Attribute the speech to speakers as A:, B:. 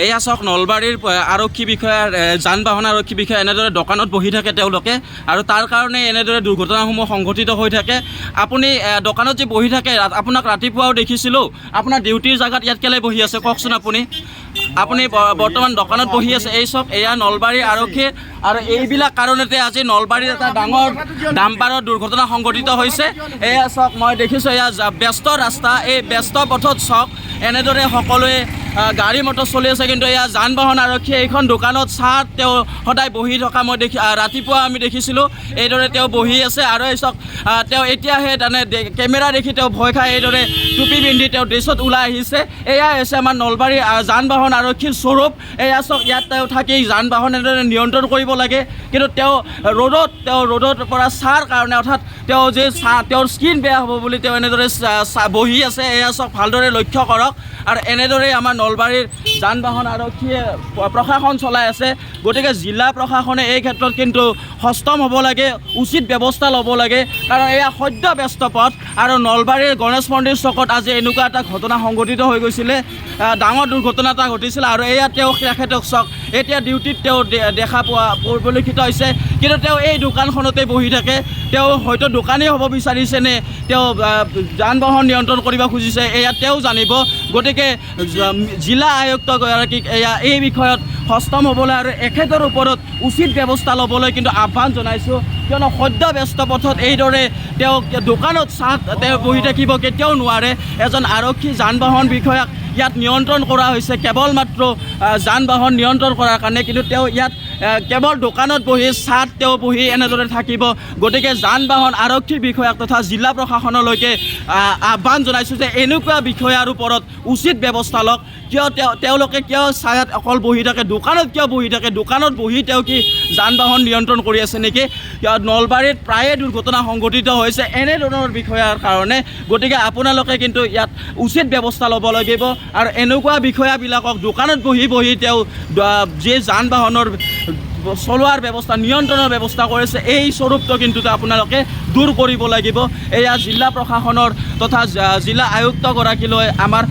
A: এয়া চাওক নলবাৰীৰ আৰক্ষী বিষয়াৰ যান বাহন আৰক্ষী বিষয়া এনেদৰে দোকানত বহি থাকে তেওঁলোকে আৰু তাৰ কাৰণে এনেদৰে দুৰ্ঘটনাসমূহ সংঘটিত হৈ থাকে। আপুনি দোকানত যে বহি থাকে আপোনাক ৰাতিপুৱাও দেখিছিলোঁ, আপোনাৰ ডিউটিৰ জেগাত ইয়াত কেলৈ বহি আছে কওকচোন। আপুনি বৰ্তমান দোকানত বহি আছে। এই চাওক এয়া নলবাৰী আৰক্ষী আৰু এইবিলাক কাৰণতে আজি নলবাৰীত এটা ডাঙৰ ডাম্পাৰৰ দুৰ্ঘটনা সংঘটিত হৈছে। এয়া চাওক মই দেখিছোঁ এয়া ব্যস্ত ৰাস্তা, এই ব্যস্ত পথত চাওক এনেদৰে সকলোৱে গাড়ী মটৰ চলি আছে, কিন্তু এয়া যান বাহন আৰক্ষীয়ে এইখন দোকানত চাহ তেওঁ সদায় বহি থকা মই ৰাতিপুৱা আমি দেখিছিলোঁ এইদৰে তেওঁ বহি আছে। আৰু এই চাওক তেওঁ এতিয়াহে তাৰমানে কেমেৰা দেখি তেওঁ ভয় খাই এইদৰে টুপি পিন্ধি তেওঁ ড্ৰেছত ওলাই আহিছে। এয়াই হৈছে আমাৰ নলবাৰী যান বাহন আৰক্ষীৰ স্বৰূপ। এয়া চাওক ইয়াত তেওঁ থাকি যান বাহন এনেদৰে নিয়ন্ত্ৰণ কৰিব লাগে, কিন্তু তেওঁ ৰ'দৰ পৰা চাৰ কাৰণে অৰ্থাৎ তেওঁ যে তেওঁৰ স্কিন বেয়া হ'ব বুলি তেওঁ এনেদৰে বহি আছে। এয়া চাওক ভালদৰে লক্ষ্য কৰক। আৰু এনেদৰেই আমাৰ নলবাৰীৰ যান বাহন আৰক্ষীয়ে প্ৰশাসন চলাই আছে। গতিকে জিলা প্ৰশাসনে এই ক্ষেত্ৰত কিন্তু সষ্টম হ'ব লাগে, উচিত ব্যৱস্থা ল'ব লাগে, কাৰণ এয়া সদ্য ব্যস্ত পথ। আৰু নলবাৰীৰ গণেশ মন্দিৰ চকত আজি এনেকুৱা এটা ঘটনা সংঘটিত হৈ গৈছিলে, ডাঙৰ দুৰ্ঘটনা এটা ঘটিছিল। আৰু এয়া তেখেতক চাওক এতিয়া ডিউটিত তেওঁ দেখা পোৱা পৰিলক্ষিত হৈছে, কিন্তু তেওঁ এই দোকানখনতে বহি থাকে। তেওঁ হয়তো দোকানেই হ'ব বিচাৰিছেনে তেওঁ যান বাহন নিয়ন্ত্ৰণ কৰিব খুজিছে এয়া তেওঁ জানিব। গতিকে জিলা আয়ুক্তগৰাকীক এই বিষয়ত সষ্টম হ'বলৈ আৰু এখেতৰ ওপৰত উচিত ব্যৱস্থা ল'বলৈ কিন্তু আহ্বান জনাইছোঁ, কিয়নো সদ্য ব্যস্ত পথত এইদৰে তেওঁ দোকানত চাহ তেওঁ বহি থাকিব কেতিয়াও নোৱাৰে। এজন আৰক্ষী যান বাহন বিষয়াক ইয়াত নিয়ন্ত্ৰণ কৰা হৈছে কেৱল মাত্ৰ যান বাহন নিয়ন্ত্ৰণ কৰাৰ কাৰণে, কিন্তু তেওঁ ইয়াত কেৱল দোকানত বহি চাহ তেওঁ বহি এনেদৰে থাকিব। গতিকে যান বাহন আৰক্ষী বিষয়াক তথা জিলা প্ৰশাসনলৈকে আহ্বান জনাইছোঁ যে এনেকুৱা বিষয়াৰ ওপৰত উচিত ব্যৱস্থা লওক। তেওঁলোকে কিয় চায়াত অকল বহি থাকে, দোকানত কিয় বহি থাকে, দোকানত বহি তেওঁ কি যান বাহন নিয়ন্ত্ৰণ কৰি আছে নেকি? নলবাৰীত প্ৰায়ে দুৰ্ঘটনা সংঘটিত হৈছে এনেধৰণৰ বিষয়াৰ কাৰণে। গতিকে আপোনালোকে কিন্তু ইয়াত উচিত ব্যৱস্থা ল'ব লাগিব। আৰু এনেকুৱা বিষয়াবিলাকক দোকানত বহি তেওঁ যি যান বাহনৰ চলোৱাৰ ব্যৱস্থা নিয়ন্ত্ৰণৰ ব্যৱস্থা কৰিছে এই স্বৰূপটো কিন্তু আপোনালোকে দূৰ কৰিব লাগিব। এয়া জিলা প্ৰশাসনৰ তথা জিলা আয়ুক্তগৰাকীলৈ আমাৰ